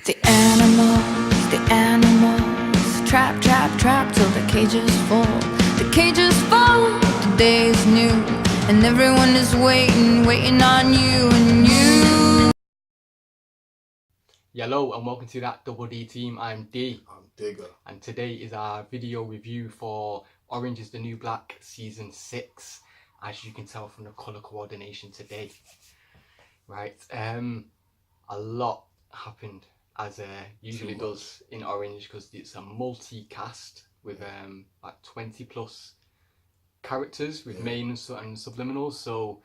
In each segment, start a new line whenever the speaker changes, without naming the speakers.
The animals, trap, trap, trap till the cages fall. The cages fall, the day is new, and everyone is waiting, waiting on you and you.
Hello and welcome to that Double D team. I'm D.
I'm DIGA.
And today is our video review for Orange is the New Black Season 6, as you can tell from the colour coordination today. Right, a lot happened, as usually does in Orange, because it's a multi-cast with like 20 plus characters with main and subliminals, so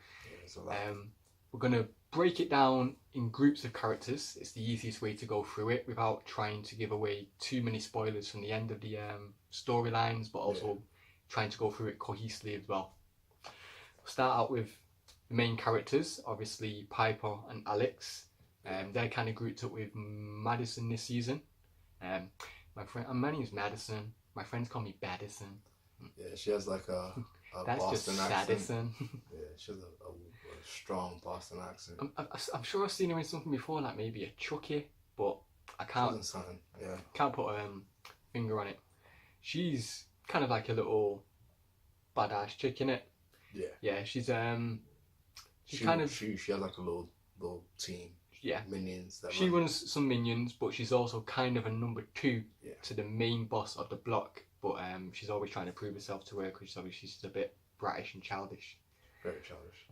we're going to break it down in groups of characters. It's the easiest way to go through it without trying to give away too many spoilers from the end of the storylines, but also trying to go through it cohesively as well. We'll start out with the main characters, obviously Piper and Alex. They're kind of grouped up with Madison this season. My name's Madison. My friends call me Baddison.
Yeah, she has like a
That's
Boston
just
accent.
Sadison.
Yeah, she has a strong Boston accent.
I'm sure I've seen her in something before, like maybe a Chucky, but I can't put a finger on it. She's kind of like a little badass chick, innit?
Yeah.
Yeah, she's
she has like a little team.
Yeah.
Minions.
She runs some minions, but she's also kind of a number two to the main boss of the block. But she's always trying to prove herself to her, because obviously she's a bit bratish and childish.
Very childish.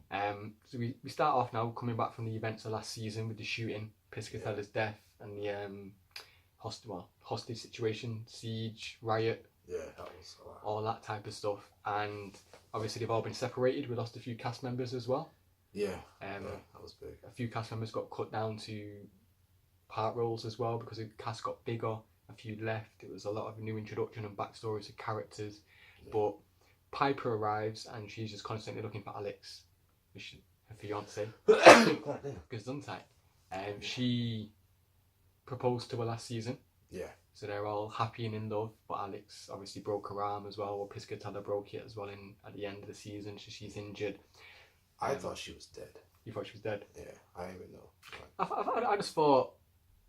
So we start off now coming back from the events of last season with the shooting, Piscatella's death, and the hostage situation, siege, riot.
Yeah, that was a lot.
All that type of stuff. And obviously they've all been separated. We lost a few cast members as well.
Yeah, that was big.
A few cast members got cut down to part roles as well, because the cast got bigger. A few left. It was a lot of new introduction and backstories of characters. But Piper arrives and she's just constantly looking for Alex, her fiance. Gesundheit. She proposed to her last season.
Yeah.
So they're all happy and in love, but Alex obviously broke her arm as well, or Piscatella broke it as well at the end of the season, so she's injured.
I thought she was dead.
You thought she was dead?
Yeah, I didn't even know.
I just thought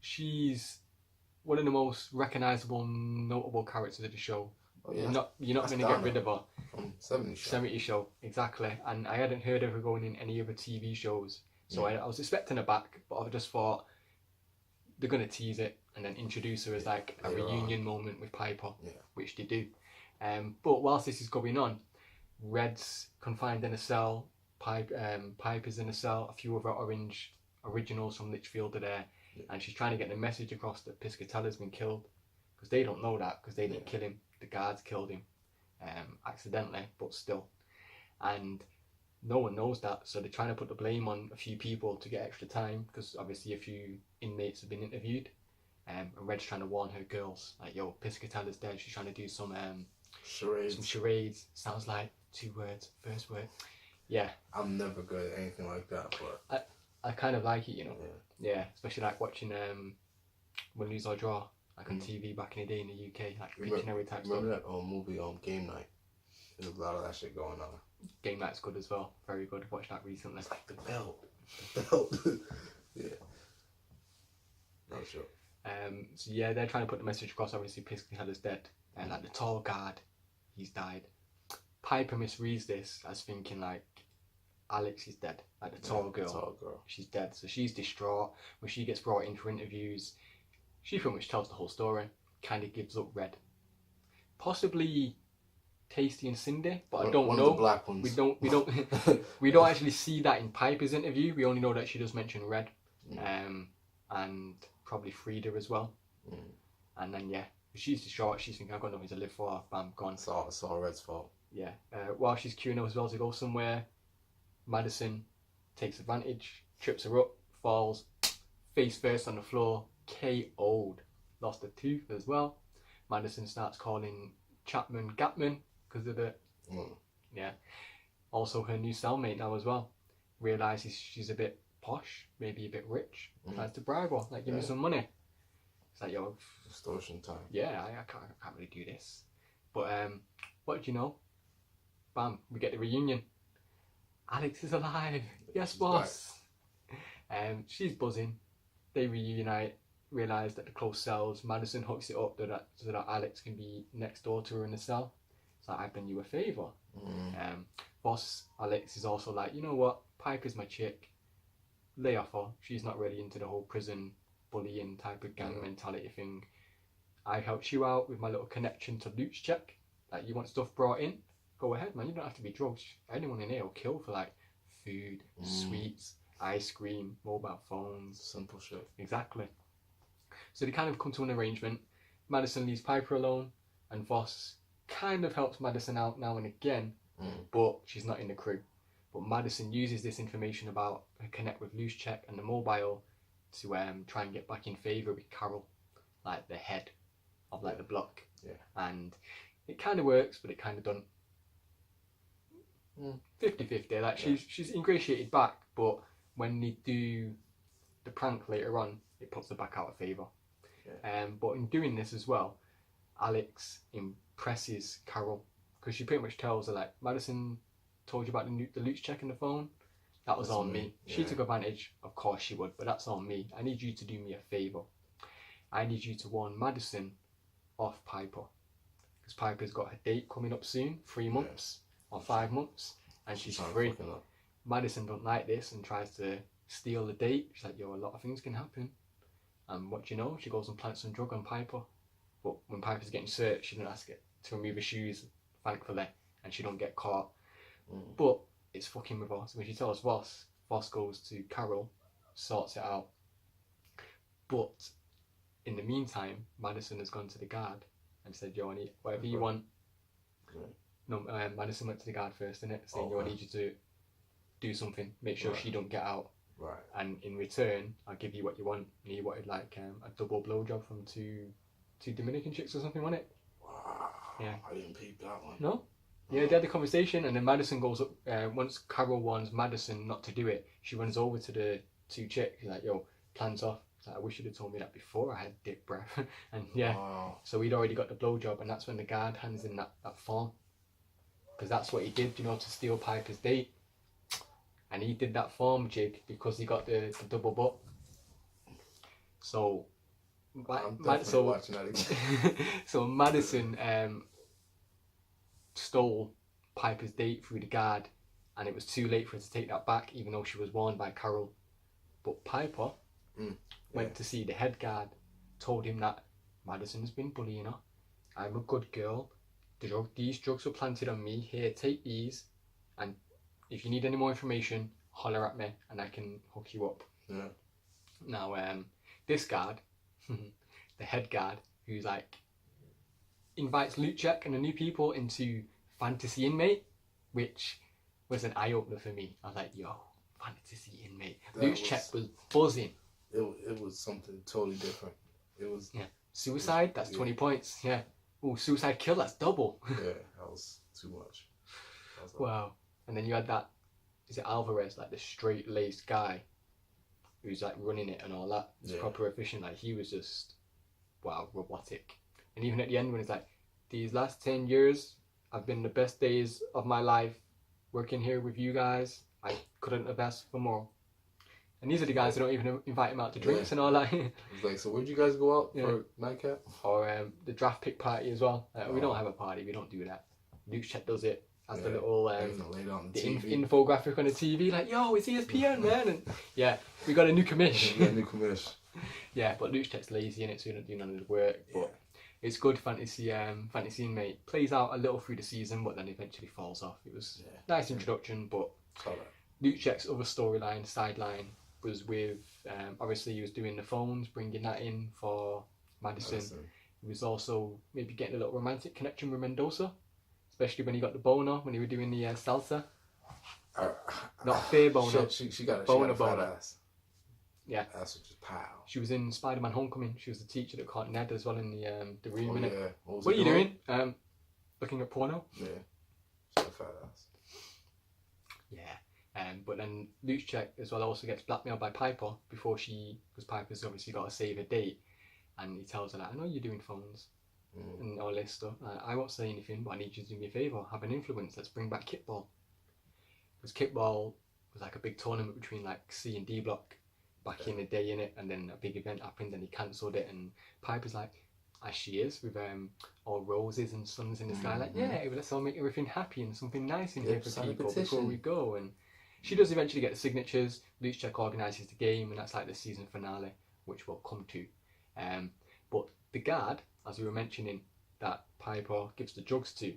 she's one of the most recognisable, notable characters of the show.
Oh, yeah.
You're not going to get rid of her.
From 70 show.
70 show, exactly. And I hadn't heard of her going in any other TV shows, so I was expecting her back, but I just thought they're going to tease it and then introduce her as like a reunion moment with Piper, which they do. But whilst this is going on, Red's confined in a cell, Piper's in a cell, a few other Orange originals from Litchfield are there, and she's trying to get the message across that Piscatella's been killed, because they don't know that, because they didn't kill him. The guards killed him accidentally, but still. And no one knows that, so they're trying to put the blame on a few people to get extra time, because obviously a few inmates have been interviewed. And Red's trying to warn her girls, like, yo, Piscatella's dead. She's trying to do some
charades.
Some charades. Sounds like 2 words, first word. Yeah.
I'm never good at anything like that, but
I kind of like it, you know. Yeah, especially like watching Win, Lose or Draw, like on TV back in the day in the UK, like Pictionary type stuff.
Remember that movie Game Night? There's a lot of that shit going on.
Game Night's good as well. Very good. Watched that recently.
It's like the belt. The belt. Yeah. Not sure.
So yeah, they're trying to put the message across. Obviously, Piscatella's dead, and like the tall guard, he's died. Piper misreads this as thinking like Alex is dead, like the tall girl. She's dead, so she's distraught. When she gets brought in for interviews, she pretty much tells the whole story. Kind of gives up Red, possibly Tasty and Cindy, but I don't know.
One of the black ones.
We don't actually see that in Piper's interview. We only know that she does mention Red, and probably Frida as well. And then she's distraught. She's thinking, I've got nothing to live for. Bam, gone.
It's all Red's fault.
Yeah. While she's queuing up as well to go somewhere, Madison takes advantage, trips her up, falls face first on the floor, KO'd. Lost a tooth as well. Madison starts calling Chapman Gatman because of the also her new cellmate now as well realises she's a bit posh, maybe a bit rich, tries to bribe her, like, give me some money. It's like, yo,
extortion time.
Yeah, I can't really do this. But what do you know? Bam, we get the reunion. Alex is alive. Yes, boss. She's buzzing. They reunite. realise that the close cells, Madison hooks it up so that Alex can be next door to her in the cell. So I've done you a favour. Boss Alex is also like, you know what, Piper's my chick. Lay off her. She's not really into the whole prison bullying type of gang mentality thing. I helped you out with my little connection to loot check. Like, you want stuff brought in? Go ahead, man. You don't have to be drugs. Anyone in here will kill for like food, sweets, ice cream, mobile phones.
Simple shit.
Exactly. So they kind of come to an arrangement. Madison leaves Piper alone, and Voss kind of helps Madison out now and again, but she's not in the crew. But Madison uses this information about her connect with Loose Check and the mobile to try and get back in favour with Carol, like the head of like the block.
Yeah.
And it kind of works, but it kind of doesn't. 50-50. Like she's ingratiated back, but when they do the prank later on, it puts her back out of favour. Yeah. But in doing this as well, Alex impresses Carol because she pretty much tells her like, Madison told you about the loot check in the phone. That was on me. Yeah. She took advantage. Of course she would, but that's on me. I need you to do me a favour. I need you to warn Madison off Piper, because Piper's got a date coming up soon, 3 months or 5 months, and she's free. Madison don't like this and tries to steal the date. She's like, yo, a lot of things can happen. And what do you know? She goes and plants some drug on Piper. But when Piper's getting searched, she don't ask it to remove her shoes, thankfully, and she don't get caught. But it's fucking with her. So when she tells Voss, Voss goes to Carol, sorts it out. But in the meantime, Madison has gone to the guard and said, yo, I need whatever you want. No, Madison went to the guard first, innit? Saying, yo, I need you to do something. Make sure she don't get out.
Right.
And in return, I'll give you what you want. And he wanted like a double blowjob from two Dominican chicks or something, wasn't it?
Wow.
Yeah.
I didn't peep that one.
No? Yeah, they had the conversation, and then Madison goes up. Once Carol warns Madison not to do it, she runs over to the two chicks. She's like, yo, plans off. Like, I wish you'd have told me that before I had dick breath. And yeah, so he'd already got the blowjob, and that's when the guard hands in that form. Because that's what he did, you know, to steal Piper's date. And he did that form jig because he got the double butt. So,
I'm definitely watching that again.
So Madison stole Piper's date through the guard, and it was too late for her to take that back, even though she was warned by Carol. But Piper went to see the head guard, told him that Madison's been bullying her. I'm a good girl. These drugs were planted on me. Here, take these, and if you need any more information, holler at me and I can hook you up.
Yeah.
Now, this guard, the head guard, who's like, invites Loot Check and the new people into Fantasy Inmate, which was an eye-opener for me. I was like, yo, Fantasy Inmate. Loot Check was buzzing.
It was something totally different. It was...
Yeah. Suicide, that's 20 points. Yeah. Oh, suicide kill, that's double.
Yeah, that was too much.
Wow. And then you had that, is it Alvarez, like the straight-laced guy who's like running it and all that. It's proper efficient. Like, he was just, wow, robotic. And even at the end when it's like, these last 10 years have been the best days of my life working here with you guys. I couldn't have asked for more. And these are the guys who don't even invite him out to drinks and all that.
It's like, so where'd you guys go out for nightcap?
Or the draft pick party as well. We don't have a party, we don't do that. Loot Check does it. Has the little the infographic on the TV, like, yo, it's ESPN, man. And yeah, we got a new commish. Yeah, but Loot Check's lazy in it, so we don't do none of the work. But it's good fantasy Inmate. Plays out a little through the season, but then eventually falls off. It was nice introduction, but Loot Check's other storyline, sideline, was with, obviously he was doing the phones, bringing that in for Madison. He was also maybe getting a little romantic connection with Mendoza, especially when he got the boner, when he were doing the salsa. Not fair boner.
She got a fat ass.
Yeah.
That's just pow.
She was in Spider-Man Homecoming. She was the teacher that caught Ned as well in the room.
Yeah.
What are you doing? Looking at porno?
Yeah. She got a fat ass.
Yeah. But then Loot Check as well also gets blackmailed by Piper because Piper's obviously got to save a date, and he tells her like, I know you're doing phones and all this stuff. I won't say anything, but I need you to do me a favour. Have an influence. Let's bring back kickball. Because kickball was like a big tournament between like C and D block back in the day in it, and then a big event happened and he cancelled it, and Piper's like, as she is, with all roses and suns in the sky, like, yeah, let's all make everything happy and something nice in here for people before we go. And she does eventually get the signatures. Luchek organises the game, and that's like the season finale, which we'll come to. But the guard, as we were mentioning, that Piper gives the drugs to,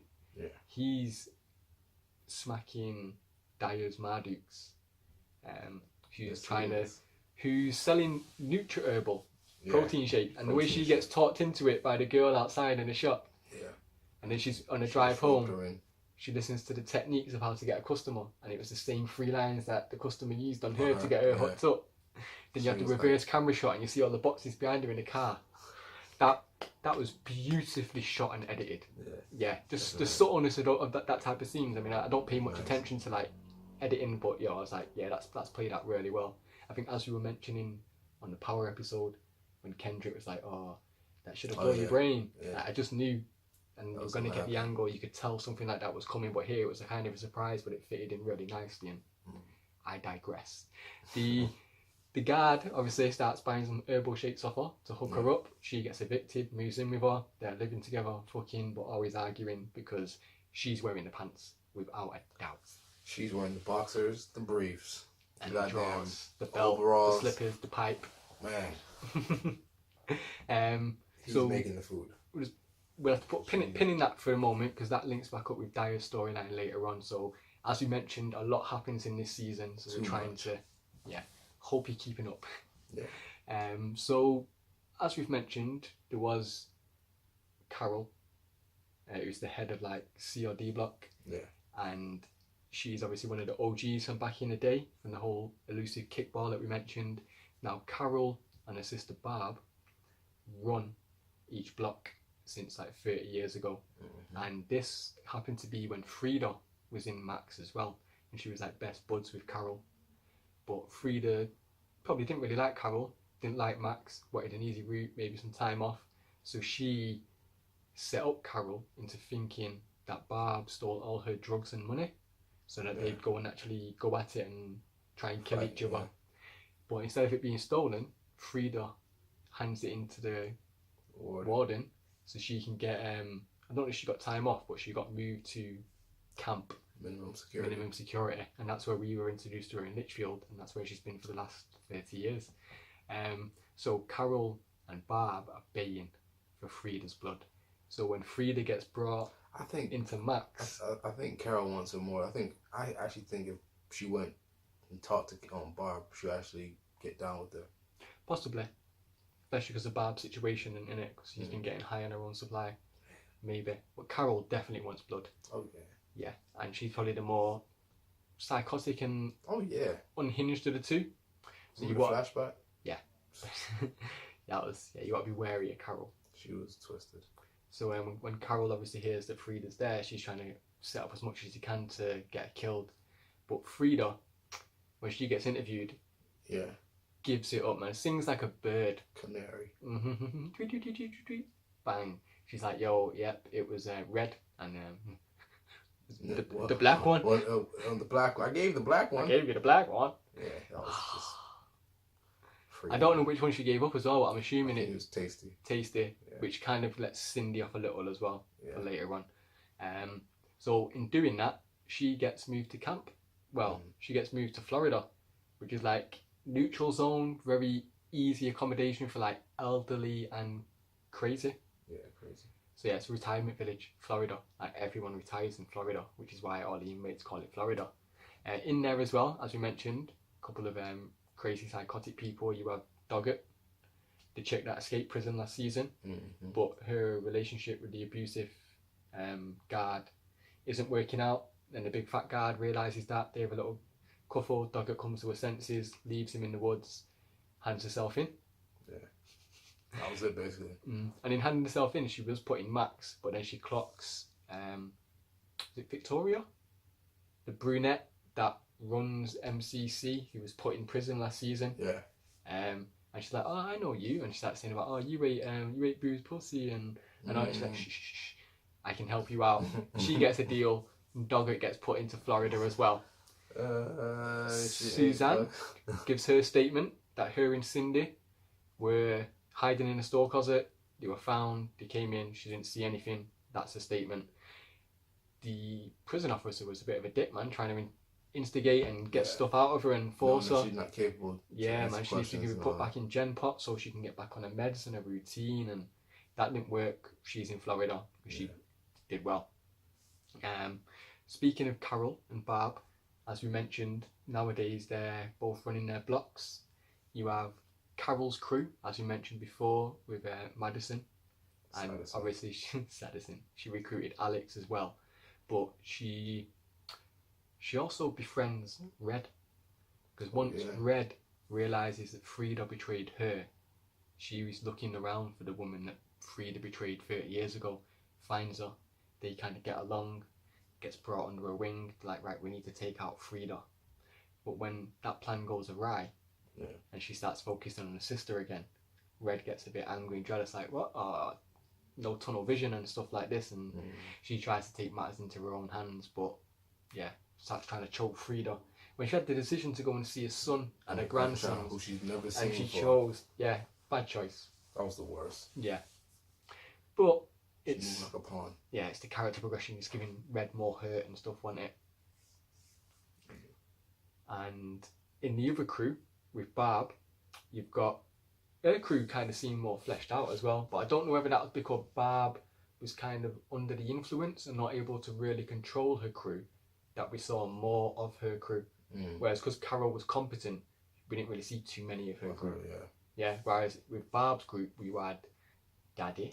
he's smacking Dyer's Mardukes, who's selling Nutri-Herbal protein shake, and the way she gets talked into it by the girl outside in the shop, and then she's on a drive home, she listens to the techniques of how to get a customer, and it was the same 3 lines that the customer used on her to get her hooked up. Then you have the reverse camera shot, and you see all the boxes behind her in the car. That was beautifully shot and edited. Just the subtleness of that type of scenes. I mean, I don't pay much attention to like editing, but I was like, that's played out really well. I think, as we were mentioning on the Power episode, when Kendrick was like, oh, that should have blown your brain. I just knew, and we're going to get the angle. You could tell something like that was coming, but here it was a kind of a surprise, but it fitted in really nicely. And I digress. The guard obviously starts buying some herbal shakes off her to hook her up. She gets evicted, moves in with her. They're living together, fucking, but always arguing because she's wearing the pants, without a doubt.
She's wearing the boxers, the briefs,
and the drawers, the belt,
overalls,
the slippers, the pipe.
Man. He's making the food.
We'll have to put pin in that for a moment, because that links back up with Dyer's storyline later on. So, as we mentioned, a lot happens in this season, so we're trying to, hope you're keeping up. So, as we've mentioned, there was Carol, who's the head of like C or D block, and she's obviously one of the OGs from back in the day, from the whole elusive kickball that we mentioned. Now, Carol and her sister Barb run each block since like 30 years ago, and this happened to be when Frida was in Max as well, and she was like best buds with Carol. But Frida probably didn't really like Carol, didn't like Max, wanted an easy route, maybe some time off, so she set up Carol into thinking that Barb stole all her drugs and money, so that they'd go and actually go at it and try and kill each other. But instead of it being stolen, Frida hands it into the warden, so she can get, I don't know if she got time off, but she got moved to camp. Minimum security, and that's where we were introduced to her in Litchfield, and that's where she's been for the last 30 years. So Carol and Barb are baying for Frida's blood. So when Frida gets brought into Max,
I think Carol wants her more. I actually think if she went and talked to Barb, she'll actually get down with her.
Possibly, especially because of Barb's situation in it, because she's been getting high on her own supply. Maybe, but Carol definitely wants blood. Yeah, and she's probably the more psychotic and unhinged of the two. So you got
flashback.
Yeah, that was you got to be wary of Carol.
She was twisted.
So when Carol obviously hears that Frida's there, she's trying to set up as much as she can to get her killed. But Frida, when she gets interviewed, gives it up, man. Sings like a bird.
Canary.
Bang. She's like, yo, yep, it was red and. The black one?
The black one. I gave the black one.
I gave you the black one.
Yeah, that was just...
I don't know which one she gave up as well, but I'm assuming
it was Tasty.
Tasty, which kind of lets Cindy off a little as well for later on. So in doing that, she gets moved to camp. Well, she gets moved to Florida, which is like neutral zone, very easy accommodation for like elderly and crazy.
Yeah, crazy.
So yeah, it's a retirement village, Florida. Like everyone retires in Florida, which is why all the inmates call it Florida. In there as well, as we mentioned, a couple of crazy psychotic people. You have Doggett, the chick that escaped prison last season, but her relationship with the abusive guard isn't working out. And the big fat guard realises that. They have a little cuffle. Doggett comes to her senses, leaves him in the woods, hands herself in.
Yeah. That was it, basically.
And in handing herself in, she was putting Max, but then she clocks, is it Victoria? The brunette that runs MCC, who was put in prison last season.
Yeah.
And she's like, oh, I know you. And she starts saying about, oh, you ate bruised pussy. And she's like, shh, I can help you out. She gets a deal, and Doggett gets put into Florida as well. Suzanne gives her statement, that her and Cindy were hiding in a store closet. They were found, they came in, she didn't see anything. That's a statement. The prison officer was a bit of a dick, man, trying to instigate and get stuff out of her and force her.
She's not capable.
Yeah, man, she needs to be put back in Gen Pot so she can get back on her meds and her routine, and that didn't work. She's in Florida because she did well. Speaking of Carol and Barb, as we mentioned, nowadays they're both running their blocks. You have Carol's crew, as we mentioned before, with Madison, and obviously she recruited Alex as well, but she also befriends Red, because once Red realizes that Frida betrayed her, she was looking around for the woman that Frida betrayed 30 years ago, finds her, they kind of get along, gets brought under her wing, like, right, we need to take out Frida. But when that plan goes awry, and she starts focusing on her sister again, Red gets a bit angry and jealous, like, what? No tunnel vision and stuff like this, and she tries to take matters into her own hands, but starts trying to choke Frida. When she had the decision to go and see her son and her grandson,
who she's never seen
and she
before.
chose, bad choice.
That was the worst.
Yeah. But
She
it's
moved like a pawn.
yeah, it's the character progression. It's giving Red more hurt and stuff, wasn't it? And in the other crew, with Barb, you've got her crew kind of seemed more fleshed out as well. But I don't know whether that was because Barb was kind of under the influence and not able to really control her crew, that we saw more of her crew. Whereas because Carol was competent, we didn't really see too many of her crew. Yeah. Whereas with Barb's group, we had Daddy,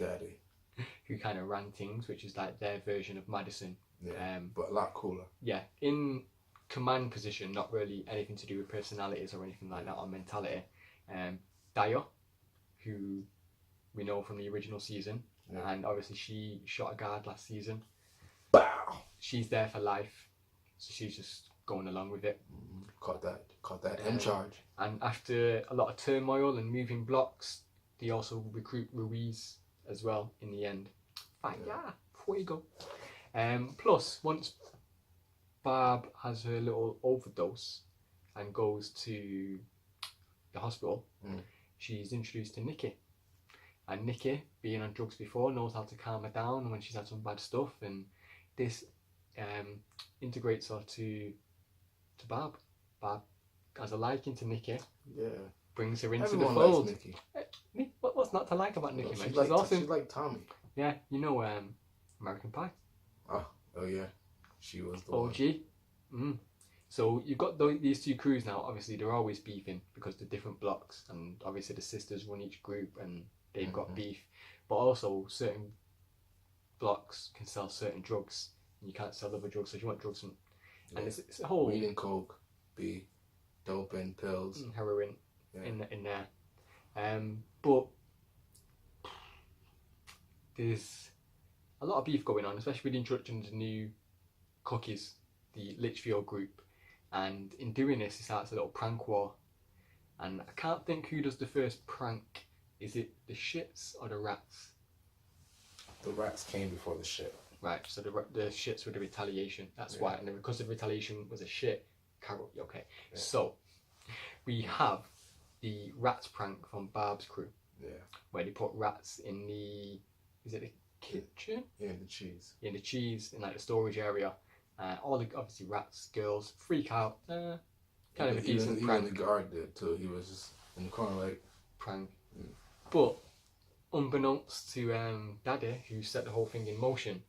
who kind of ran things, which is like their version of Madison.
But a lot cooler.
Yeah, in command position, not really anything to do with personalities or anything like that, or mentality. Daya, who we know from the original season, and obviously she shot a guard last season.
Bow!
She's there for life, so she's just going along with it.
Caught that in charge.
And after a lot of turmoil and moving blocks, they also recruit Ruiz as well in the end. Fire! Fuego! Plus, once Barb has her little overdose and goes to the hospital, she's introduced to Nikki. And Nikki, being on drugs before, knows how to calm her down when she's had some bad stuff, and this integrates her to Barb. Barb has a liking to Nikki. Brings her into
Everyone
the fold.
likes Nikki.
What's not to like about Nikki, man?
She's
She's awesome.
She's like Tommy.
Yeah, you know American Pie.
Oh yeah, she was the
OG. So you've got these two crews now. Obviously, they're always beefing because they're different blocks, and obviously the sisters run each group and they've got beef. But also, certain blocks can sell certain drugs, and you can't sell other drugs. So if you want drugs, and it's a whole
weed and coke, be dope and pills,
heroin in there. But there's a lot of beef going on, especially with the introduction of the new cookies, the Litchfield group, and in doing this, it starts a little prank war. And I can't think who does the first prank. Is it the shits or the rats?
The rats came before the shit.
Right, so the shits were the retaliation. That's why, and then because the retaliation was a shit, Carol, okay. Yeah. So we have the rats prank from Barb's crew. Yeah. Where they put rats in the, is it the kitchen?
Yeah, the cheese.
In the cheese, in like the storage area. All the obviously rats, girls freak out. Kind of a decent prank.
Even the guard did too. He was just in the corner like
prank. But unbeknownst to Daddy, who set the whole thing in motion,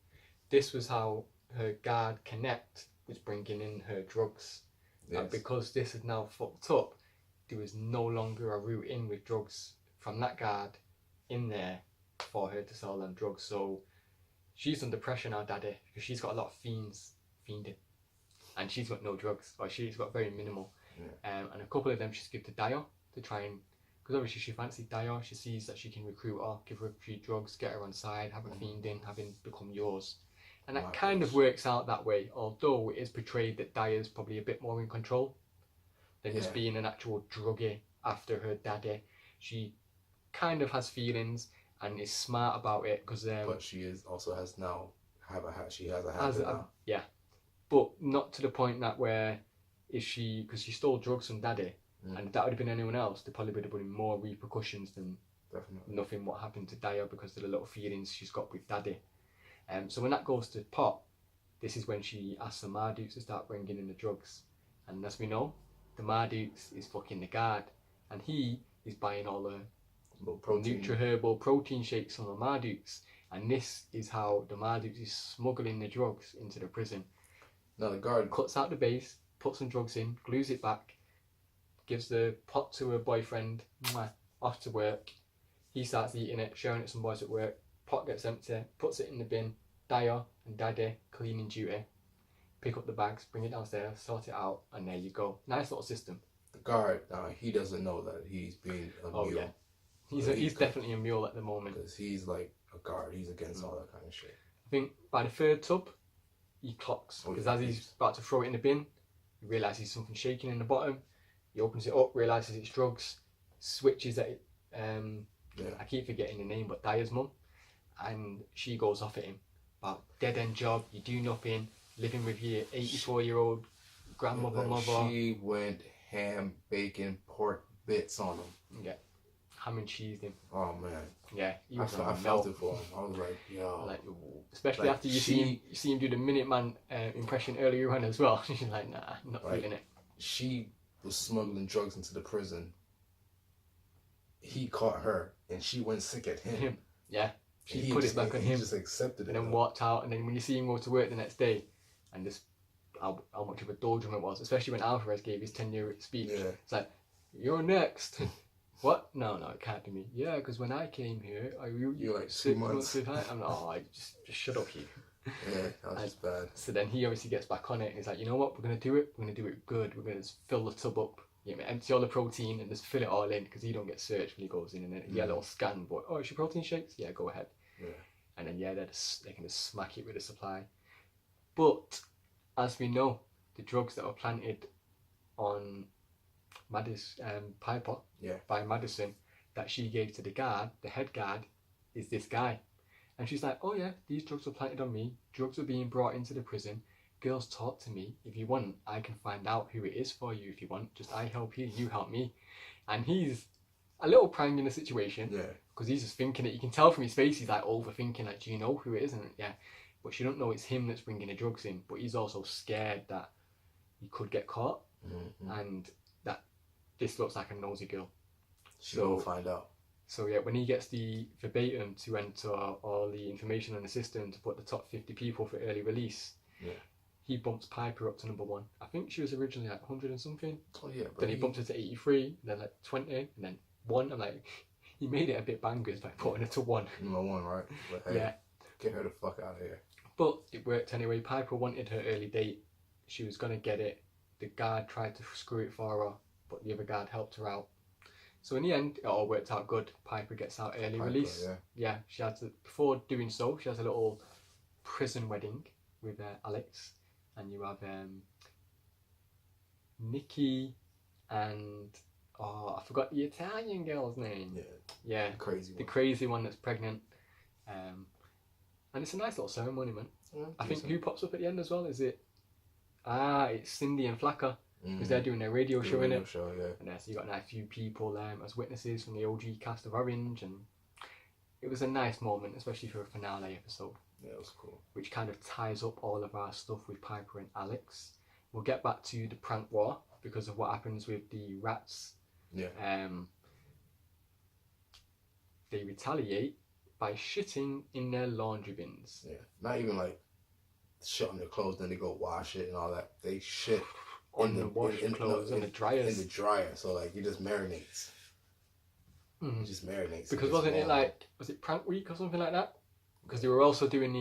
this was how her guard Connect was bringing in her drugs. Yes. And because this is now fucked up, there was no longer a route in with drugs from that guard in there for her to sell them drugs. So she's under pressure now, Daddy, because she's got a lot of fiending, and she's got no drugs, or she's got very minimal. And a couple of them she's given to Daya to try and, because obviously she fancied Daya, she sees that she can recruit her, give her a few drugs, get her on side, have her fiending, having become yours. And that kind of works out that way, although it is portrayed that Daya's probably a bit more in control than just being an actual druggie after her daddy. She kind of has feelings and is smart about it, because
but she is also has now she has a habit now.
Yeah, but not to the point that where if she, because she stole drugs from Daddy, And if that would have been anyone else, there probably would have been more repercussions than nothing what happened to Daya because of the little feelings she's got with Daddy. So when that goes to pot, this is when she asks the Mardukes to start bringing in the drugs. And as we know, the Mardukes is fucking the guard. And he is buying all the Nutra-Herbal protein shakes from the Mardukes. And this is how the Mardukes is smuggling the drugs into the prison.
Now the guard
cuts out the base, puts some drugs in, glues it back, gives the pot to her boyfriend, off to work. He starts eating it, sharing it with some boys at work. Pot gets empty, puts it in the bin. Daya and Daddy cleaning duty. Pick up the bags, bring it downstairs, sort it out, and there you go. Nice little system.
The guard, he doesn't know that he's being a mule.
Yeah. He's definitely a mule at the moment.
Because he's like a guard, he's against all that kind of shit.
I think by the third tub, he clocks. Because as he's about to throw it in the bin, he realises something shaking in the bottom. He opens it up, realises it's drugs, switches at it. I keep forgetting the name, but Daya's mum. And she goes off at him. About dead end job, you do nothing, living with your 84-year-old grandmother, mother.
She went ham, bacon, pork bits on him.
Yeah. Ham and cheese him.
Oh man.
Yeah.
I felt it for him. I was like, yo.
Like, especially after you see him do the Minuteman impression earlier on as well. She's like, nah, not feeling it.
She was smuggling drugs into the prison. He caught her and she went sick at him.
Yeah. She put it back on him.
He just accepted it.
And then walked out. And then when you see him go to work the next day, and just how much of a doldrum it was, especially when Alvarez gave his 10-year speech.
Yeah.
It's like, you're next. What? No, it can't be me. Yeah, because when I came here,
you're like
6
months.
I'm like, just shut up, you.
Yeah, that was just bad.
So then he obviously gets back on it and he's like, you know what, we're going to do it. We're going to do it good. We're going to fill the tub up, empty all the protein and just fill it all in because he don't get searched when he goes in and then he get a little scan. But, oh, is your protein shakes? Yeah, go ahead.
Yeah.
And then, they can just smack it with the supply. But, as we know, the drugs that were planted on Piper by Madison that she gave to the guard, the head guard, is this guy. And she's like, oh yeah, these drugs were planted on me. Drugs were being brought into the prison. Girls talk to me. If you want, I can find out who it is for you if you want. Just I help you, you help me. And he's a little pranged in the situation.
Yeah.
Because he's just thinking it. You can tell from his face he's like overthinking, like, do you know who it is? And yeah. But she don't know it's him that's bringing the drugs in. But he's also scared that he could get caught.
Mm-hmm.
And that this looks like a nosy girl.
She'll find out.
So yeah, when he gets the verbatim to enter all the information on the system to put the top 50 people for early release, he bumps Piper up to number 1. I think she was originally like 100 and something.
Oh yeah.
Then he bumps her to 83, then like 20, and then 1. I'm like, he made it a bit bangers by putting her to 1.
Number 1, right? But, hey, get her the fuck out of here.
But it worked anyway. Piper wanted her early date. She was gonna get it. The guard tried to screw it for her, but the other guard helped her out. So in the end, it all worked out good. Piper gets out early release. Yeah, she had to, before doing so, she has a little prison wedding with Alex, and you have Nikki and I forgot the Italian girl's name. Yeah,
the
crazy one that's pregnant. And it's a nice little ceremony, man. Yeah, I think who pops up at the end as well? Is it? It's Cindy and Flacker. Because they're doing their radio show in it. And so you got a few people as witnesses from the OG cast of Orange, and it was a nice moment, especially for a finale episode.
Yeah, it was cool. Which
kind of ties up all of our stuff with Piper and Alex. We'll get back to the prank war because of what happens with the rats.
Yeah.
They retaliate by shitting in their laundry bins.
Yeah. Not even like shit on their clothes, then they go wash it and all that. They shit
on the clothes and the dryers.
In the dryer, so like it just marinates. It just marinates.
Because wasn't it like, was it prank week or something like that? Because they were also doing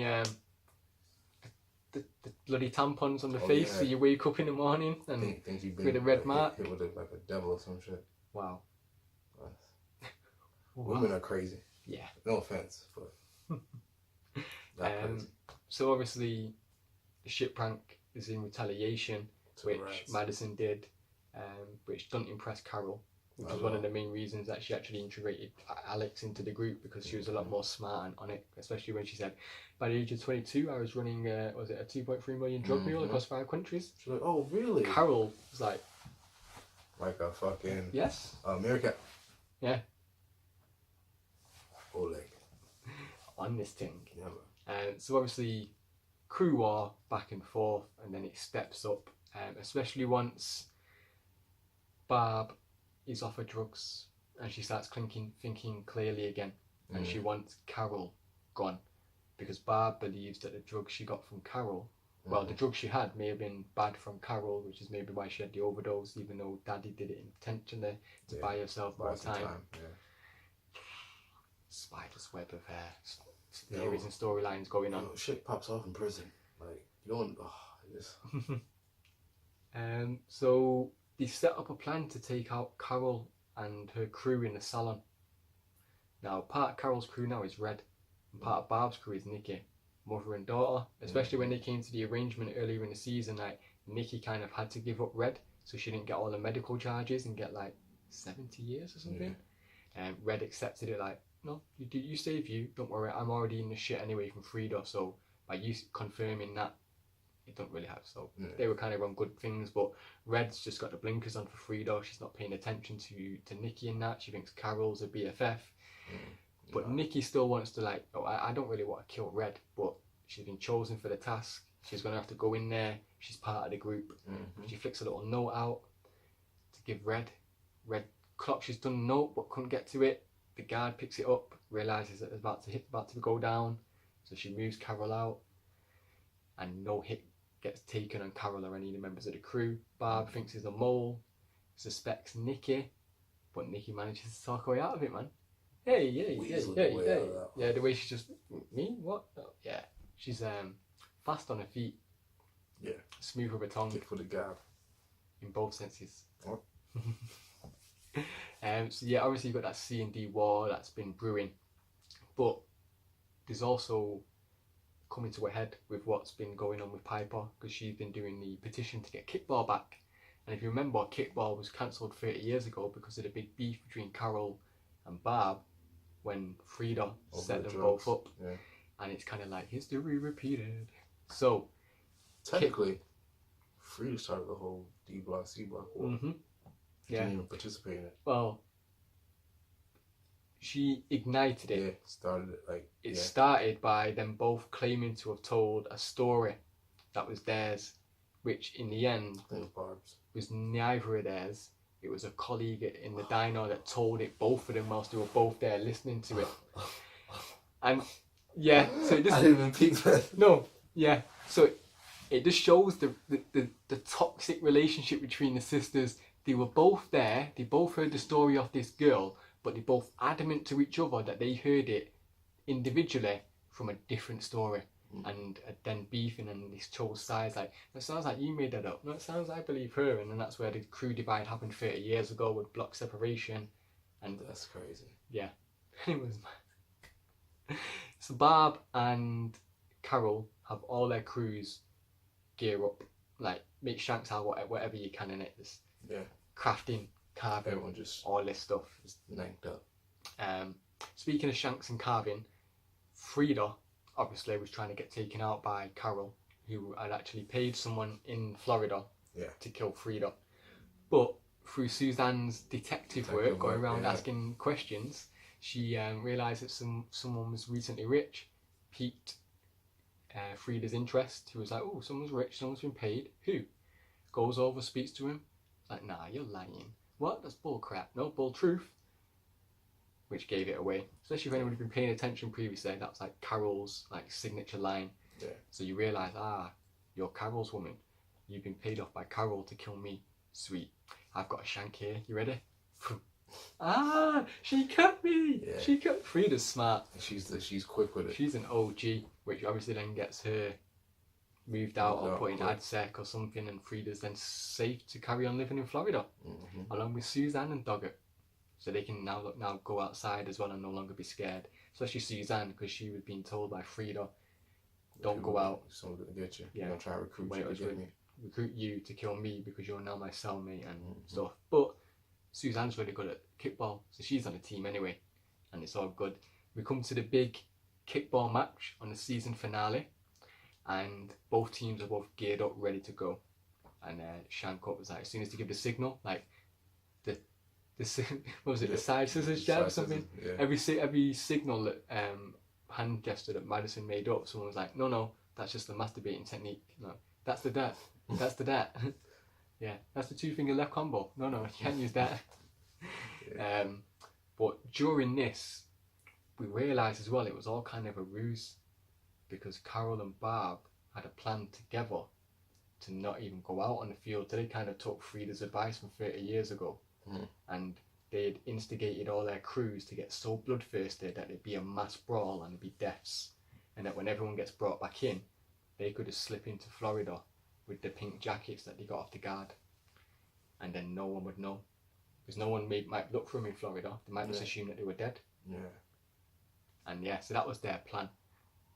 the bloody tampons on the face, so you wake up in the morning and
think you've been
with a red mark.
Hit with like a devil or some shit.
Wow.
Women are crazy.
Yeah.
No offense, but crazy.
So obviously, the shit prank is in retaliation, which Madison did, which doesn't impress Carol, which was one of the main reasons that she actually integrated Alex into the group, because she was a lot more smart on it, especially when she said, by the age of 22, I was running, was it a 2.3 million drug mule across 5 countries?
She's like, oh, really?
Carol was like,
Like a fucking
Yes.
meerkat.
Yeah.
Oleg.
On this thing.
Yeah, man.
So obviously, crew war back and forth, and then it steps up, especially once Barb is offered drugs and she starts thinking clearly again, and she wants Carol gone because Barb believes that the drugs she got from Carol, well, the drugs she had may have been bad from Carol, which is maybe why she had the overdose, even though Daddy did it intentionally to buy herself more time.
Yeah.
Spider's web of theories and storylines going on.
Shit pops off in prison. Like, you don't. Just...
So they set up a plan to take out Carol and her crew in the salon. Now, part of Carol's crew now is Red, and part of Barb's crew is Nikki, mother and daughter. Especially when they came to the arrangement earlier in the season, like Nikki kind of had to give up Red, so she didn't get all the medical charges and get like 70 years or something. And Red accepted it, like, no, you save you, don't worry, I'm already in the shit anyway from Frida, so by you confirming that, it don't really have. So they were kind of on good things, but Red's just got the blinkers on for Frida. She's not paying attention to Nikki and that. She thinks Carol's a BFF. But Nikki still wants to, like, I don't really want to kill Red, but she's been chosen for the task. She's going to have to go in there. She's part of the group. She flicks a little note out to give Red. Red clocks she's done the note but couldn't get to it. The guard picks it up, realises that it's about to go down, so she moves Carol out, and no hit gets taken on Carol or any of the members of the crew. Barb thinks he's a mole, suspects Nikki, but Nikki manages to talk her way out of it, man. Hey. Yeah, the way she just, me? What? Oh, yeah. She's fast on her feet.
Yeah.
Smooth with her tongue.
Kick for the gab.
In both senses.
What?
So yeah, obviously you've got that C&D war that's been brewing, but there's also coming to a head with what's been going on with Piper, because she's been doing the petition to get Kickball back. And if you remember, Kickball was cancelled 30 years ago because of the big beef between Carol and Barb when Frida set them both up.
Yeah.
And it's kind of like history repeated. So
technically, Frida started the whole D block, C block war. Didn't even participate in it.
Well, she ignited it.
Yeah, started it like.
It started by them both claiming to have told a story that was theirs, which in the end
I think it was Barb's.
Was neither of theirs. It was a colleague in the diner that told it, both of them, whilst they were both there listening to it. And yeah, so it just,
I didn't even peek that.
No, yeah. So it just shows the toxic relationship between the sisters. They were both there. They both heard the story of this girl, but they both adamant to each other that they heard it individually from a different story, and then beefing, and they chose sides. Like, it sounds like you made that up. No, it sounds like I believe her, and then that's where the crew divide happened 30 years ago with block separation, and
that's crazy.
Yeah, it was mad. So Barb and Carol have all their crews gear up, like make shanks out whatever you can in it.
Yeah.
Crafting, carving,
Everyone just
all this stuff is
nanked up.
Speaking of shanks and carving, Frida obviously was trying to get taken out by Carol, who had actually paid someone in Florida to kill Frida. But through Suzanne's detective work, going around asking questions, she realised that someone was recently rich, piqued Frida's interest. Who was like, oh, someone's rich, someone's been paid. Who? Goes over, speaks to him. Like, nah, you're lying. What? That's bull crap. No, bull truth. Which gave it away. Especially if anyone had been paying attention previously, that was like Carol's like signature line.
Yeah.
So you realise, you're Carol's woman. You've been paid off by Carol to kill me. Sweet. I've got a shank here. You ready? She cut me. Yeah. She cut. Frida's smart.
She's quick with it.
She's an OG, which obviously then gets her moved out or put in AdSec or something, and Frida's then safe to carry on living in Florida, along with Suzanne and Dogger. So they can now go outside as well and no longer be scared. Especially Suzanne, because she was being told by Frida, don't go out.
Someone's going to get you.
Yeah.
You're going to try to
recruit you to kill me because you're now my cellmate and stuff. But Suzanne's really good at kickball, so she's on the team anyway, and it's all good. We come to the big kickball match on the season finale, and both teams are both geared up, ready to go. And Shankot was like, as soon as they give the signal, like, what was it,
Yeah.
the side scissors jab or
Side
something?
scissors, yeah.
Every signal that hand gesture that Madison made up, someone was like, no, that's just the masturbating technique. No, that's the that. That's the that. Yeah, that's the 2-finger left combo. No, you can't use that.
Yeah.
But during this, we realised as well it was all kind of a ruse, because Carol and Barb had a plan together to not even go out on the field. They kind of took Frida's advice from 30 years ago, and they had instigated all their crews to get so bloodthirsty that there'd be a mass brawl and there'd be deaths, and that when everyone gets brought back in, they could just slip into Florida with the pink jackets that they got off the guard, and then no one would know, because no one might look for them in Florida. They might just assume that they were dead.
Yeah.
And yeah, so that was their plan.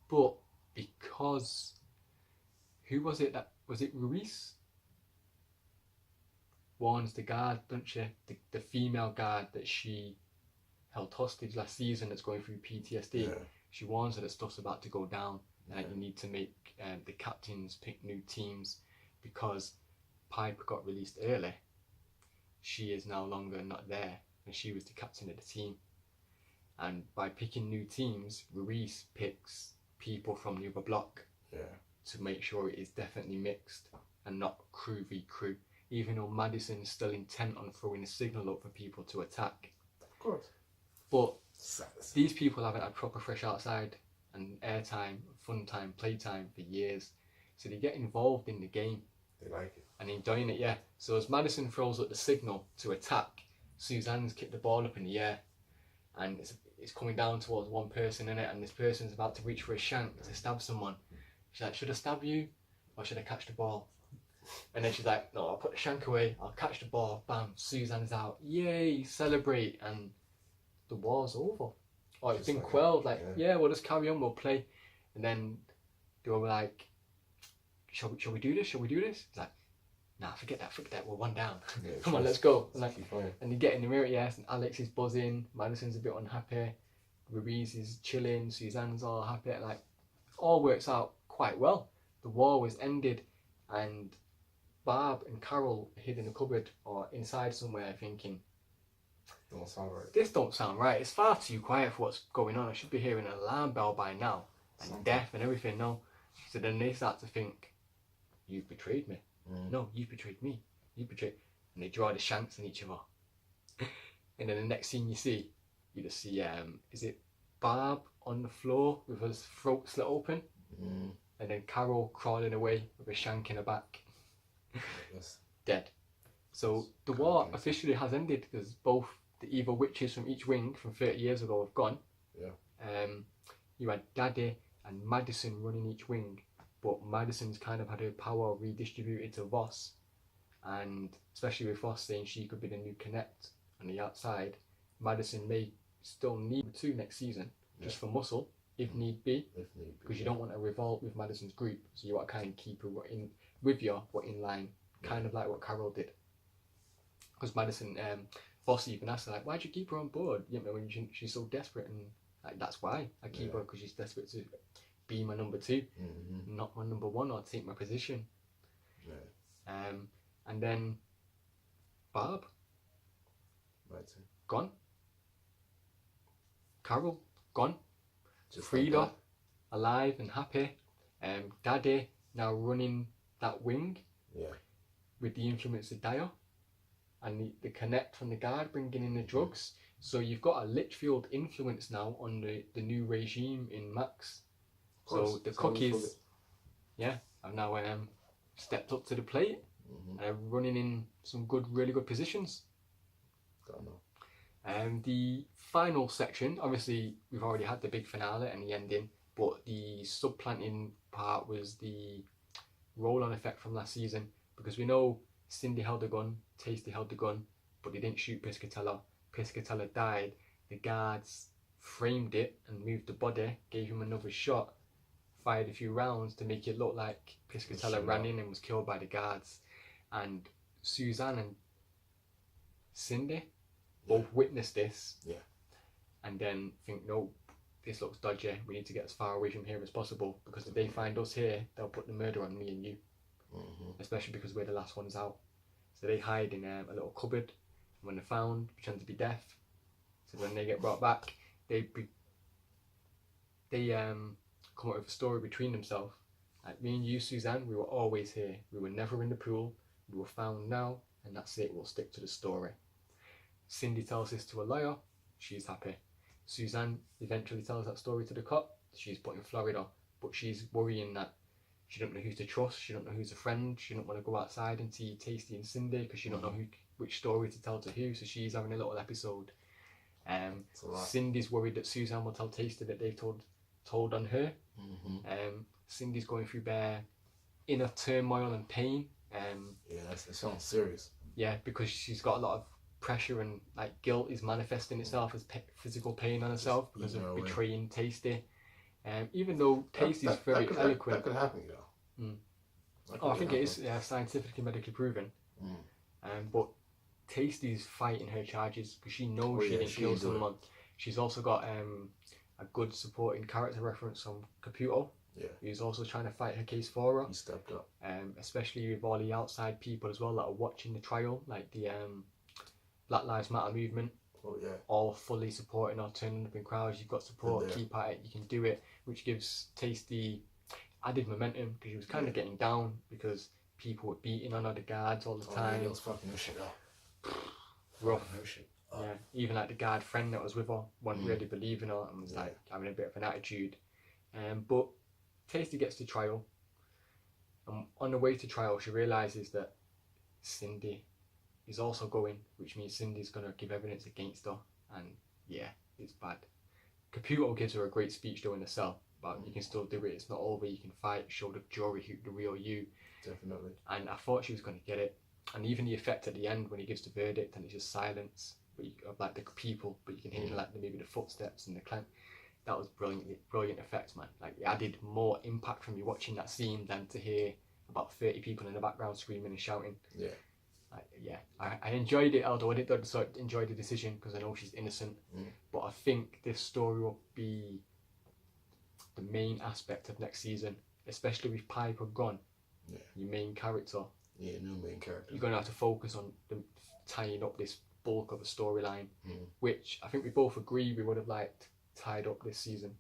But because, who was it Ruiz? Warns the guard, don't she? The female guard that she held hostage last season that's going through PTSD.
Yeah.
She warns her that stuff's about to go down, and that you need to make the captains pick new teams, because Piper got released early. She is no longer not there, and she was the captain of the team. And by picking new teams, Ruiz picks people from the other block to make sure it is definitely mixed and not crew v crew, even though Madison is still intent on throwing a signal up for people to attack.
Of course.
But these people haven't had proper fresh outside and airtime, fun time, playtime for years, so they get involved in the game.
They like it.
And enjoying it, yeah. So as Madison throws up the signal to attack, Suzanne's kicked the ball up in the air, and it's coming down towards one person in it, and this person's about to reach for a shank to stab someone. She's like, should I stab you or should I catch the ball? And then she's like, no, I'll put the shank away, I'll catch the ball. Bam, Suzanne's out. Yay, celebrate. And the war's over. Or it's been quelled, yeah, we'll just carry on, we'll play. And then they were like, shall we do this? It's like, nah, forget that, we're one down.
Yeah,
Come on, let's go.
And
you get in the mirror, yes, and Alex is buzzing, Madison's a bit unhappy, Ruiz is chilling, Suzanne's all happy, all works out quite well. The war was ended, and Barb and Carol hid in a cupboard or inside somewhere thinking,
don't sound right.
this don't sound right, it's far too quiet for what's going on, I should be hearing an alarm bell by now, and death and everything, no. So then they start to think, you've betrayed me. No, you've betrayed me. And they draw the shanks on each other. And then the next scene you just see, is it Barb on the floor with her throat slit open? And then Carol crawling away with a shank in her back. Dead. So the war officially has ended, because both the evil witches from each wing from 30 years ago have gone.
Yeah.
You had Daddy and Madison running each wing, but Madison's kind of had her power redistributed to Voss, and especially with Voss saying she could be the new Connect on the outside, Madison may still need 2 next season, just for muscle, if need be, because you don't want to revolt with Madison's group, so you want to kind of keep her in with you, but in line, kind of like what Carol did. Because Madison, Voss even asked her, why'd you keep her on board? You know, when she's so desperate, and that's why I keep her, because she's desperate to be my number 2, not my number 1, or take my position. And then Barb gone, Carol gone,
Just
Frida
like
alive and happy, Daddy now running that wing with the influence of Dio, and the Connect from the guard bringing in the drugs. So you've got a Litchfield influence now on the new regime in Max. So the cookies, have now stepped up to the plate and are running in some really good positions.
Don't know.
The final section, obviously we've already had the big finale and the ending, but the subplanting part was the roll-on effect from last season, because we know Cindy held a gun, Tasty held the gun, but they didn't shoot Piscatella. Piscatella died. The guards framed it and moved the body, gave him another shot, fired a few rounds to make it look like Piscatella ran in and was killed by the guards. And Suzanne and Cindy both witnessed this, and then think, no, this looks dodgy, we need to get as far away from here as possible, because if they find us here, they'll put the murder on me and you, especially because we're the last ones out. So they hide in a little cupboard, When they're found, pretend to be deaf. So when they get brought back, they come up with a story between themselves. Like me and you, Suzanne, we were always here. We were never in the pool. We were found now, and that's it. We'll stick to the story. Cindy tells this to a lawyer. She's happy. Suzanne eventually tells that story to the cop. She's put in Florida, but she's worrying that she don't know who to trust. She don't know who's a friend. She don't want to go outside and see Tasty and Cindy because she don't know which story to tell to who. So she's having a little episode. Cindy's worried that Suzanne will tell Tasty that they've told on her. Cindy's going through bare inner turmoil and pain.
That sounds serious. Yeah,
because she's got a lot of pressure and like guilt is manifesting itself as physical pain on herself because of betraying Tasty. Even though Tasty's very eloquent.
That could happen, you know.
I think it is scientifically medically proven. But Tasty's fighting her charges because she knows she didn't kill someone. She's also got a good supporting character reference on Caputo.
Yeah.
Who's also trying to fight her case for her.
He stepped up.
Especially with all the outside people as well that are watching the trial, like the Black Lives Matter movement.
Oh yeah.
All fully supporting her, turning up in crowds. You've got support, keep at it, you can do it, which gives Tasty added momentum because she was kind of getting down because people were beating on her, the guards all the time.
Yeah, was fucking her shit up.
Rough. Yeah, even like the guard friend that was with her wasn't really believing her and was like having a bit of an attitude. But Tasty gets to trial, and on the way to trial she realises that Cindy is also going, which means Cindy's going to give evidence against her, and yeah, it's bad. Caputo gives her a great speech though in the cell, but you can still do it, it's not over, you can fight, show the jury who the real you.
Definitely.
And I thought she was going to get it, and even the effect at the end when he gives the verdict and it's just silence, but of like the people, but you can hear like maybe the footsteps and the clank. That was brilliant effect, man. Like it added more impact from you watching that scene than to hear about 30 people in the background screaming and shouting.
Yeah.
I enjoyed it, although I didn't enjoy the decision because I know she's innocent. But I think this story will be the main aspect of next season, especially with Piper gone.
Yeah.
Your main character.
Yeah, new main character.
You're going to have to focus on tying up this bulk of a storyline, which I think we both agree we would have liked tied up this season.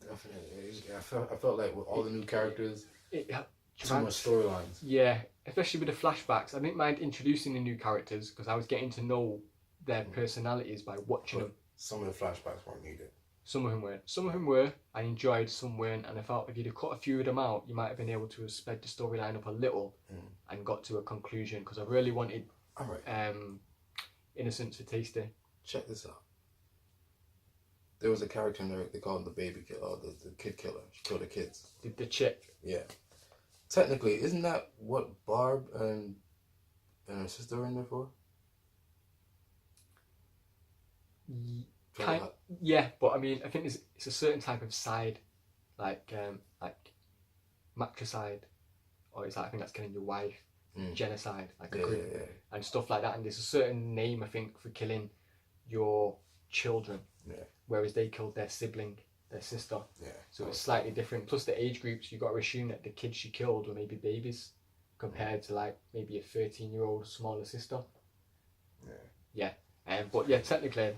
Definitely. I felt like with all the new characters, too much storylines.
Yeah, especially with the flashbacks. I didn't mind introducing the new characters because I was getting to know their personalities by watching them.
Some of the flashbacks weren't needed.
Some of them weren't. Some of them were. I enjoyed, some weren't, and I felt if you'd have cut a few of them out, you might have been able to have sped the storyline up a little and got to a conclusion because I really wanted innocence for Tasty.
Check this out. There was a character in there, they called him the baby killer, or the kid killer. She killed the kids.
The chick.
Yeah. Technically, isn't that what Barb and her sister are in there for?
Yeah, but I mean, I think it's a certain type of side, like matricide, or it's like, I think that's killing your wife, genocide, like and stuff like that. And there's a certain name, I think, for killing your children.
Yeah.
Whereas they killed their sibling, their sister.
Yeah.
So it's slightly different. Plus the age groups, you got to assume that the kids she killed were maybe babies, compared to like maybe a 13-year-old smaller sister. Yeah. But yeah, technically,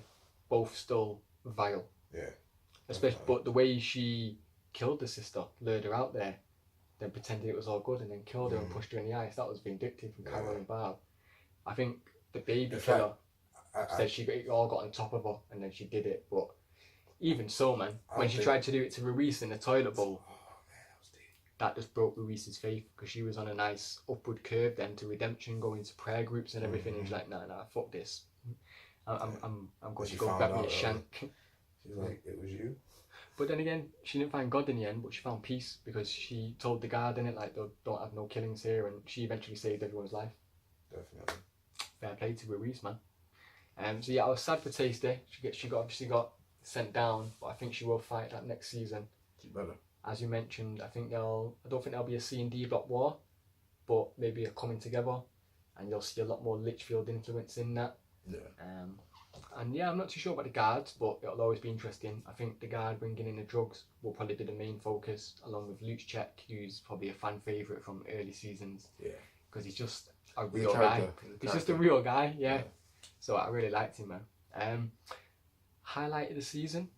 both still vile.
Yeah.
Especially, but the way she killed the sister, lured her out there, then pretended it was all good, and then killed her and pushed her in the ice. That was vindictive from Carol and Barb. I think the baby killer said it all got on top of her, and then she did it. But even so, man, when she tried to do it to Ruiz in the toilet bowl, that just broke Ruiz's faith because she was on a nice upward curve then to redemption, going to prayer groups and everything. And she's like, nah, fuck this. I'm going to go grab me a shank.
She's like, it was you?
But then again, she didn't find God in the end, but she found peace because she told the guard in it, like, don't have no killings here, and she eventually saved everyone's life.
Definitely.
Fair play to Ruiz, man. So yeah, I was sad for Tasty. She obviously got sent down, but I think she will fight that next season.
She better.
As you mentioned, I don't think there'll be a C&D block war, but maybe a coming together, and you'll see a lot more Litchfield influence in that.
Yeah.
And yeah, I'm not too sure about the guards, but it'll always be interesting. I think the guard bringing in the drugs will probably be the main focus, along with Luchek, who's probably a fan favourite from early seasons.
Yeah.
Because he's just a real guy. He's just a real guy, yeah. So I really liked him, man. Highlight of the season.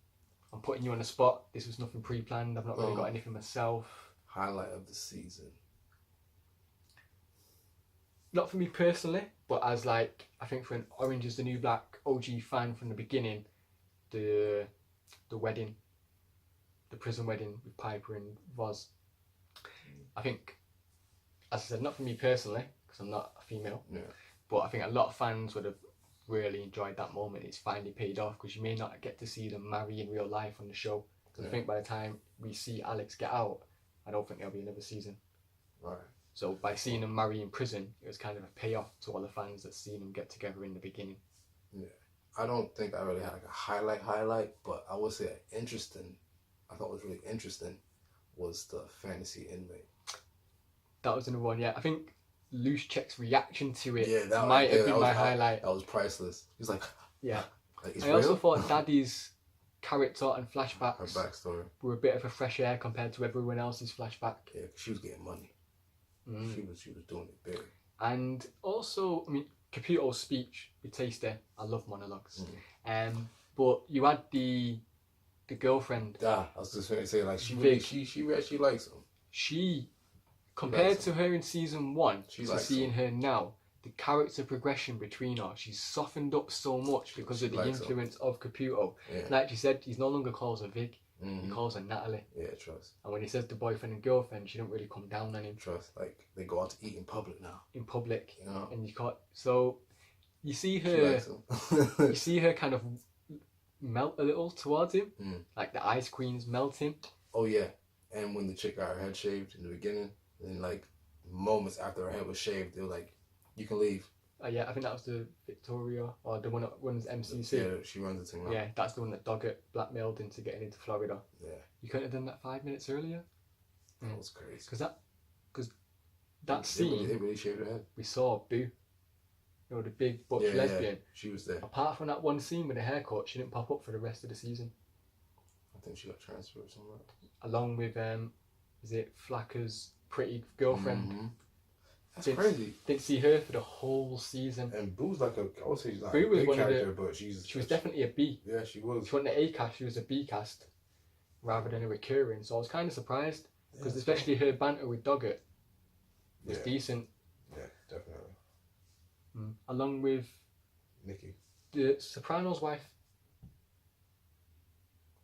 I'm putting you on the spot. This was nothing pre-planned. I've not really got anything myself.
Highlight of the season.
Not for me personally, but as like, I think for an Orange is the New Black OG fan from the beginning, the wedding, the prison wedding with Piper and Voz. I think, as I said, not for me personally, because I'm not a female, but I think a lot of fans would have really enjoyed that moment. It's finally paid off, because you may not get to see them marry in real life on the show. Because I think by the time we see Alex get out, I don't think there'll be another season.
Right.
So by seeing them marry in prison, it was kind of a payoff to all the fans that seen them get together in the beginning.
Yeah. I don't think I really had like a highlight, but I would say I thought was really interesting was the fantasy inmate.
That was another one, yeah. I think Loose Check's reaction to it
that
might have been my highlight.
That was priceless. He was like,
yeah.
Like, it's
I
real?
also thought Daddy's character and flashbacks,
Her backstory,
were a bit of a fresh air compared to everyone else's flashback.
Yeah, 'cause she was getting money. She was doing it big.
And also, I mean, Caputo's speech with Taster, I love monologues. But you had the girlfriend.
I was just going to say, like, she actually likes him.
She, compared to her in season 1 to seeing her now, the character progression between her, she's softened up so much because of the influence of Caputo.
Yeah.
Like she said, he no longer calls her Vig, he calls her Natalie.
Yeah, trust.
And when he says the boyfriend and girlfriend, she don't really come down on him.
Trust. Like, they go out to eat in public now.
In public.
You know?
And you can't, so you see her, you see her kind of melt a little towards him, like the ice queen's melting.
Oh yeah, and when the chick got her head shaved in the beginning, and like moments after her head was shaved, they were like, "You can leave."
Yeah, I think that was the Victoria, or the one that runs MCC.
Yeah, she runs the thing now.
Yeah, that's the one that Doggett blackmailed into getting into Florida.
Yeah.
You couldn't have done that 5 minutes earlier.
That was crazy.
Because that scene,
they really shaved her head.
we saw Boo, you know, the big butch lesbian.
She was there.
Apart from that one scene with the haircut, she didn't pop up for the rest of the season.
I think she got transferred somewhere.
Along with, is it Flacker's pretty girlfriend?
That's crazy.
Didn't see her for the whole season.
And Boo's like I would say she's like
Boo
a
was
big
one of
character, but she
was definitely a B.
Yeah, she was.
She wasn't an A cast, she was a B cast, rather than a recurring. So I was kind of surprised, because especially her banter with Doggett was decent.
Yeah, definitely.
Along with
Nikki.
the Soprano's wife.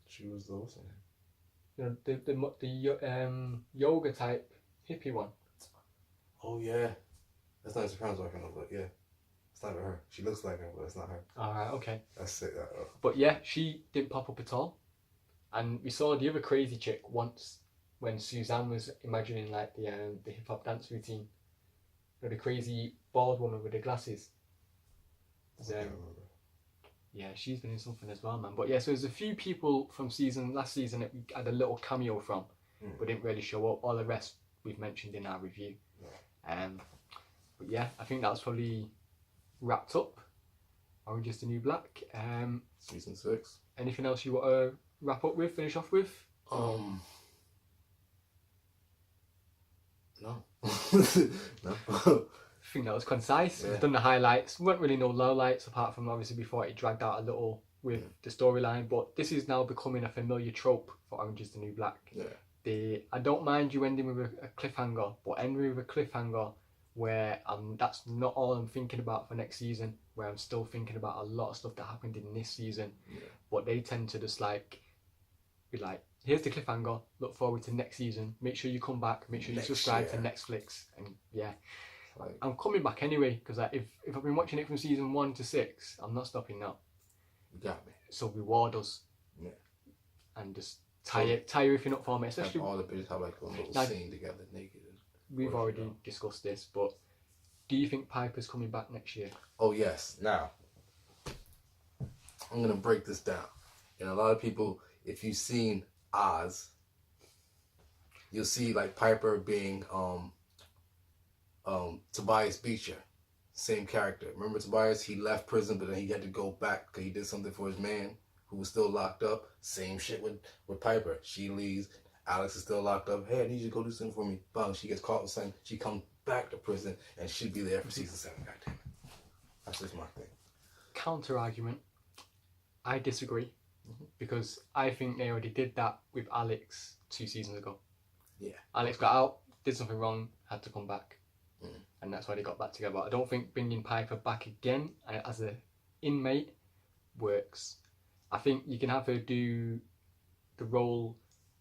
She was the what's her name?
You know, the yoga type hippie one.
Oh yeah, that's not Soprano's wife, I know, but yeah, it's not her. She looks like her, but it's not her.
Alright, okay.
That's it.
But yeah, she didn't pop up at all. And we saw the other crazy chick once when Suzanne was imagining like the hip hop dance routine. You know, the crazy bald woman with the glasses. Yeah, she's been in something as well, man. But yeah, so there's a few people from last season that we had a little cameo from, but didn't really show up. All the rest we've mentioned in our review. But yeah, I think that was probably wrapped up. Orange is the New Black.
Season 6.
Anything else you want to wrap up with, finish off with?
No. No.
I think that was concise. We've done the highlights. We weren't really no lowlights, apart from obviously before it dragged out a little with the storyline. But this is now becoming a familiar trope for Orange is the New Black.
Yeah.
I don't mind you ending with a cliffhanger, but ending with a cliffhanger where that's not all I'm thinking about for next season, where I'm still thinking about a lot of stuff that happened in this season. But they tend to just like be like, here's the cliffhanger, look forward to next season, make sure you come back, make sure you subscribe to Netflix. And yeah, I'm coming back anyway, because if I've been watching it from season 1 to 6, I'm not stopping now.
You got me.
So reward us.
Yeah.
And just tie everything up for me, especially
all the bitches have like a little scene together naked.
We've already discussed this, but do you think Piper's coming back next year?
Oh yes. Now, I'm gonna break this down. And a lot of people, if you've seen Oz, you'll see like Piper being Tobias Beecher, same character. Remember Tobias? He left prison, but then he had to go back because he did something for his man who was still locked up. Same shit with Piper. She leaves. Alex is still locked up. Hey, I need you to go do something for me. Bang, she gets caught with something. She comes back to prison and she'll be there for season 7. God damn it. That's just my thing.
counter argument, I disagree, because I think they already did that with Alex 2 seasons ago.
Yeah.
Alex got out, did something wrong, had to come back, and that's why they got back together. But I don't think bringing Piper back again as an inmate works. I think you can have her do the role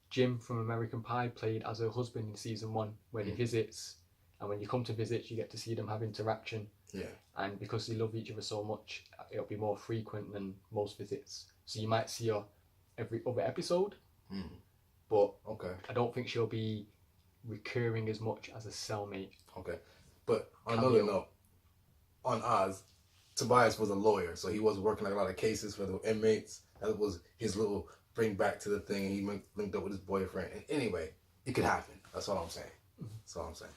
Jim from American Pie played as her husband in season 1, when he visits, and when you come to visits, you get to see them have interaction.
Yeah.
And because they love each other so much, it'll be more frequent than most visits. So you might see her every other episode, but
Okay.
I don't think she'll be recurring as much as a cellmate.
Okay. But on another note, on Oz, Tobias was a lawyer, so he was working on a lot of cases for the inmates. That was his little bring back to the thing. He linked up with his boyfriend. And anyway, it could happen. That's all I'm saying. That's all I'm saying.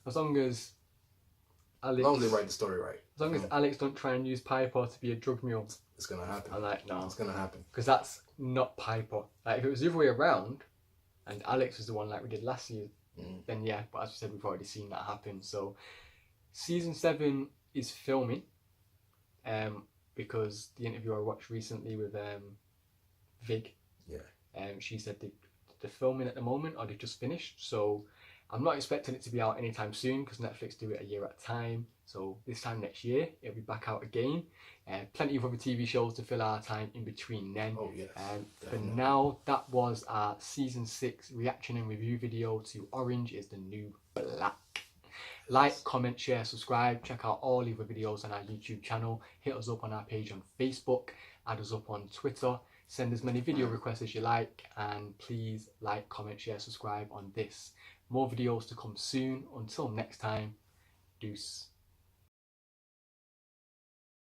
As long as Alex,
As long as they write the story right.
As long as Alex don't try and use Piper to be a drug mule,
it's gonna happen.
I'm like, no,
It's gonna happen.
because that's not Piper. Like if it was the other way around, and Alex was the one like we did last year, then yeah. But as we said, we've already seen that happen. So season 7 is filming, because the interview I watched recently with Vig, she said they're filming at the moment, or they've just finished. So I'm not expecting it to be out anytime soon, because Netflix do it a year at a time. So this time next year, it'll be back out again. Plenty of other TV shows to fill our time in between then.
Oh, yes.
For now, that was our Season 6 reaction and review video to Orange is the New Black. Like, comment, share, subscribe. Check out all the other videos on our YouTube channel. Hit us up on our page on Facebook. Add us up on Twitter. Send as many video requests as you like. And please like, comment, share, subscribe on this. More videos to come soon. Until next time, deuce.